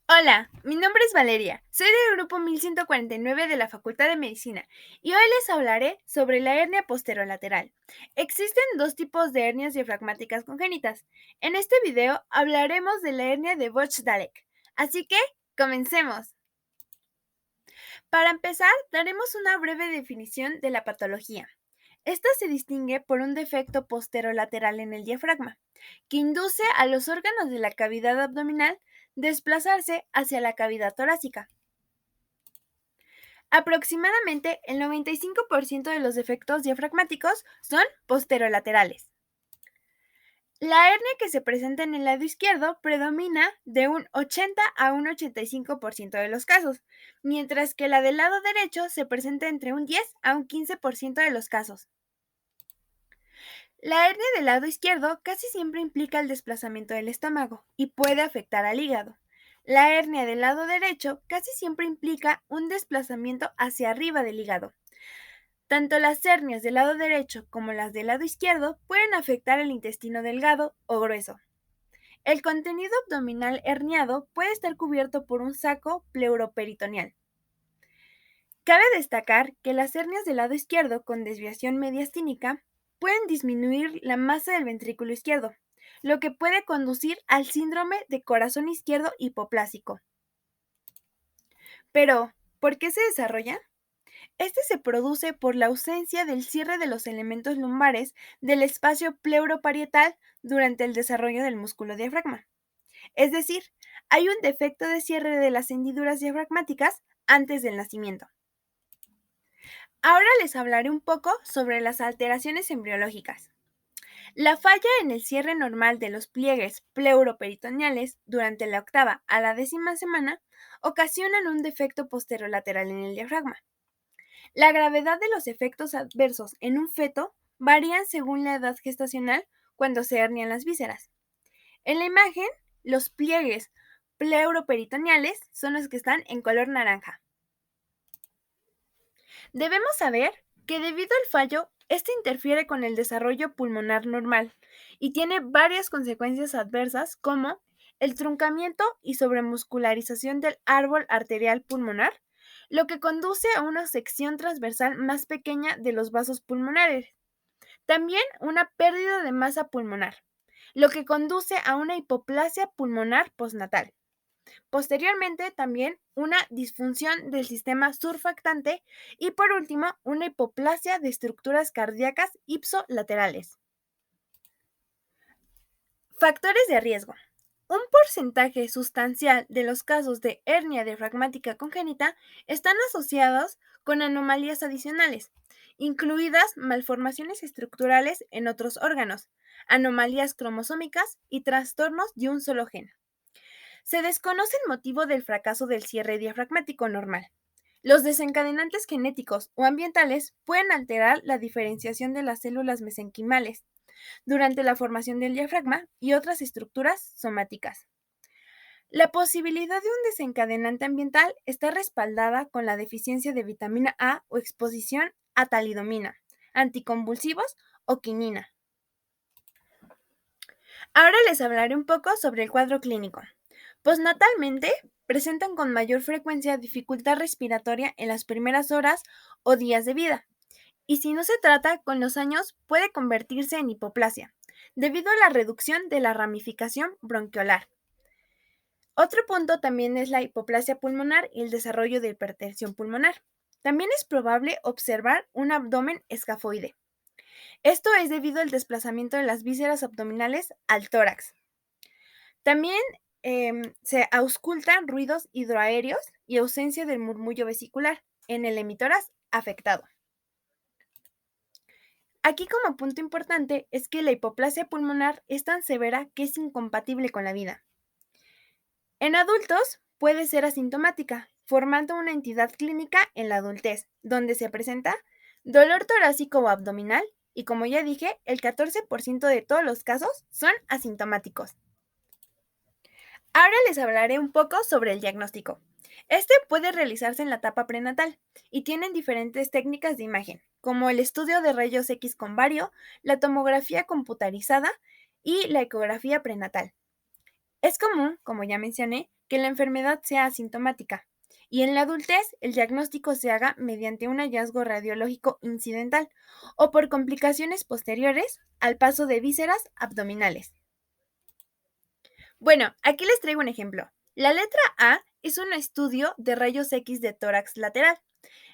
Hola, mi nombre es Valeria, soy del grupo 1149 de la Facultad de Medicina y hoy les hablaré sobre la hernia posterolateral. Existen dos tipos de hernias diafragmáticas congénitas. En este video hablaremos de la hernia de Bochdalek, así que comencemos. Para empezar, daremos una breve definición de la patología. Esta se distingue por un defecto posterolateral en el diafragma, que induce a los órganos de la cavidad abdominal desplazarse hacia la cavidad torácica. Aproximadamente el 95% de los defectos diafragmáticos son posterolaterales. La hernia que se presenta en el lado izquierdo predomina de un 80 a un 85% de los casos, mientras que la del lado derecho se presenta entre un 10 a un 15% de los casos. La hernia del lado izquierdo casi siempre implica el desplazamiento del estómago y puede afectar al hígado. La hernia del lado derecho casi siempre implica un desplazamiento hacia arriba del hígado. Tanto las hernias del lado derecho como las del lado izquierdo pueden afectar el intestino delgado o grueso. El contenido abdominal herniado puede estar cubierto por un saco pleuroperitoneal. Cabe destacar que las hernias del lado izquierdo con desviación mediastínica pueden disminuir la masa del ventrículo izquierdo, lo que puede conducir al síndrome de corazón izquierdo hipoplásico. Pero, ¿por qué se desarrolla? Este se produce por la ausencia del cierre de los elementos lumbares del espacio pleuroparietal durante el desarrollo del músculo diafragma. Es decir, hay un defecto de cierre de las hendiduras diafragmáticas antes del nacimiento. Ahora les hablaré un poco sobre las alteraciones embriológicas. La falla en el cierre normal de los pliegues pleuroperitoneales durante la octava a la 10ª semana ocasionan un defecto posterolateral en el diafragma. La gravedad de los efectos adversos en un feto varían según la edad gestacional cuando se hernian las vísceras. En la imagen, los pliegues pleuroperitoneales son los que están en color naranja. Debemos saber que debido al fallo, este interfiere con el desarrollo pulmonar normal y tiene varias consecuencias adversas como el truncamiento y sobremuscularización del árbol arterial pulmonar, lo que conduce a una sección transversal más pequeña de los vasos pulmonares. También una pérdida de masa pulmonar, lo que conduce a una hipoplasia pulmonar postnatal. Posteriormente, también una disfunción del sistema surfactante y por último, una hipoplasia de estructuras cardíacas ipsolaterales. Factores de riesgo. Un porcentaje sustancial de los casos de hernia diafragmática congénita están asociados con anomalías adicionales, incluidas malformaciones estructurales en otros órganos, anomalías cromosómicas y trastornos de un solo gen. Se desconoce el motivo del fracaso del cierre diafragmático normal. Los desencadenantes genéticos o ambientales pueden alterar la diferenciación de las células mesenquimales durante la formación del diafragma y otras estructuras somáticas. La posibilidad de un desencadenante ambiental está respaldada con la deficiencia de vitamina A o exposición a talidomina, anticonvulsivos o quinina. Ahora les hablaré un poco sobre el cuadro clínico. Postnatalmente, presentan con mayor frecuencia dificultad respiratoria en las primeras horas o días de vida, y si no se trata, con los años puede convertirse en hipoplasia, debido a la reducción de la ramificación bronquiolar. Otro punto también es la hipoplasia pulmonar y el desarrollo de hipertensión pulmonar. También es probable observar un abdomen escafoide. Esto es debido al desplazamiento de las vísceras abdominales al tórax. También se auscultan ruidos hidroaéreos y ausencia del murmullo vesicular en el hemitórax afectado. Aquí como punto importante es que la hipoplasia pulmonar es tan severa que es incompatible con la vida. En adultos puede ser asintomática, formando una entidad clínica en la adultez, donde se presenta dolor torácico o abdominal y como ya dije, el 14% de todos los casos son asintomáticos. Ahora les hablaré un poco sobre el diagnóstico. Este puede realizarse en la etapa prenatal y tienen diferentes técnicas de imagen, como el estudio de rayos X con bario, la tomografía computarizada y la ecografía prenatal. Es común, como ya mencioné, que la enfermedad sea asintomática y en la adultez el diagnóstico se haga mediante un hallazgo radiológico incidental o por complicaciones posteriores al paso de vísceras abdominales. Bueno, aquí les traigo un ejemplo. La letra A es un estudio de rayos X de tórax lateral.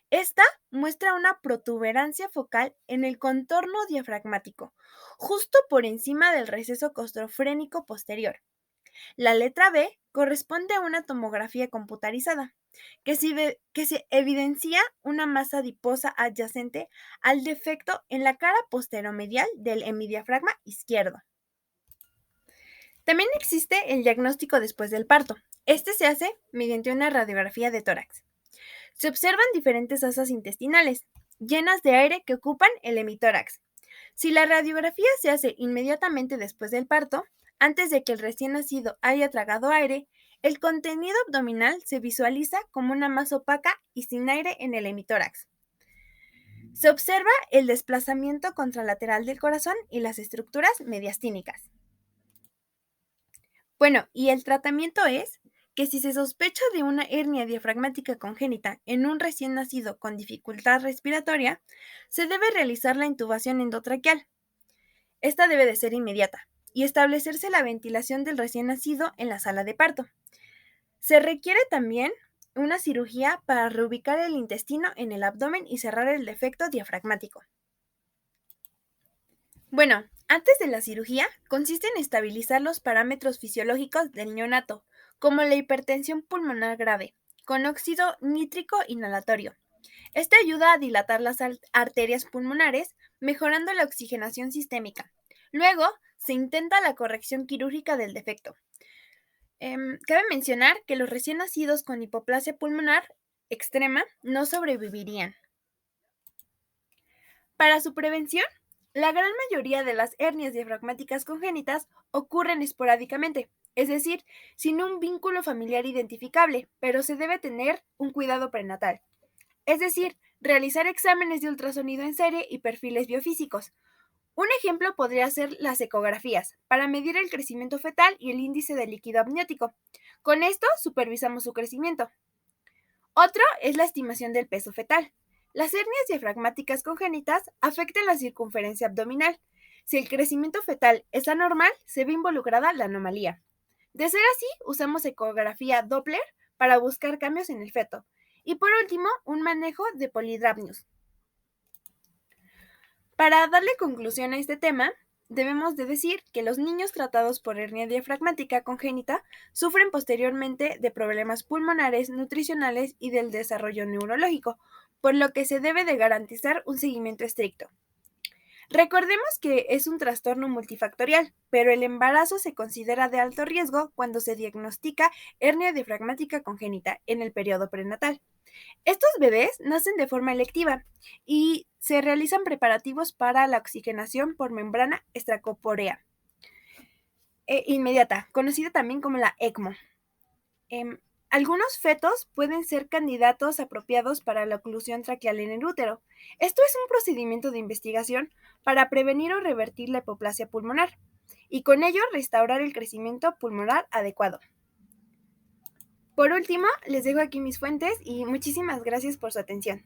Esta muestra una protuberancia focal en el contorno diafragmático, justo por encima del receso costrofrénico posterior. La letra B corresponde a una tomografía computarizada, que se evidencia una masa adiposa adyacente al defecto en la cara posteromedial del hemidiafragma izquierdo. También existe el diagnóstico después del parto. Este se hace mediante una radiografía de tórax. Se observan diferentes asas intestinales, llenas de aire que ocupan el hemitórax. Si la radiografía se hace inmediatamente después del parto, antes de que el recién nacido haya tragado aire, el contenido abdominal se visualiza como una masa opaca y sin aire en el hemitórax. Se observa el desplazamiento contralateral del corazón y las estructuras mediastínicas. Bueno, y el tratamiento es que si se sospecha de una hernia diafragmática congénita en un recién nacido con dificultad respiratoria, se debe realizar la intubación endotraqueal. Esta debe de ser inmediata y establecerse la ventilación del recién nacido en la sala de parto. Se requiere también una cirugía para reubicar el intestino en el abdomen y cerrar el defecto diafragmático. Bueno, antes de la cirugía, consiste en estabilizar los parámetros fisiológicos del neonato, como la hipertensión pulmonar grave, con óxido nítrico inhalatorio. Este ayuda a dilatar las arterias pulmonares, mejorando la oxigenación sistémica. Luego, se intenta la corrección quirúrgica del defecto. Cabe mencionar que los recién nacidos con hipoplasia pulmonar extrema no sobrevivirían. Para su prevención, la gran mayoría de las hernias diafragmáticas congénitas ocurren esporádicamente, es decir, sin un vínculo familiar identificable, pero se debe tener un cuidado prenatal. Es decir, realizar exámenes de ultrasonido en serie y perfiles biofísicos. Un ejemplo podría ser las ecografías, para medir el crecimiento fetal y el índice de líquido amniótico. Con esto supervisamos su crecimiento. Otro es la estimación del peso fetal. Las hernias diafragmáticas congénitas afectan la circunferencia abdominal. Si el crecimiento fetal es anormal, se ve involucrada la anomalía. De ser así, usamos ecografía Doppler para buscar cambios en el feto. Y por último, un manejo de polidramnios. Para darle conclusión a este tema, debemos de decir que los niños tratados por hernia diafragmática congénita sufren posteriormente de problemas pulmonares, nutricionales y del desarrollo neurológico, por lo que se debe de garantizar un seguimiento estricto. Recordemos que es un trastorno multifactorial, pero el embarazo se considera de alto riesgo cuando se diagnostica hernia diafragmática congénita en el periodo prenatal. Estos bebés nacen de forma electiva y se realizan preparativos para la oxigenación por membrana extracorpórea inmediata, conocida también como la ECMO. Em, Algunos fetos pueden ser candidatos apropiados para la oclusión traqueal en el útero. Esto es un procedimiento de investigación para prevenir o revertir la hipoplasia pulmonar y con ello restaurar el crecimiento pulmonar adecuado. Por último, les dejo aquí mis fuentes y muchísimas gracias por su atención.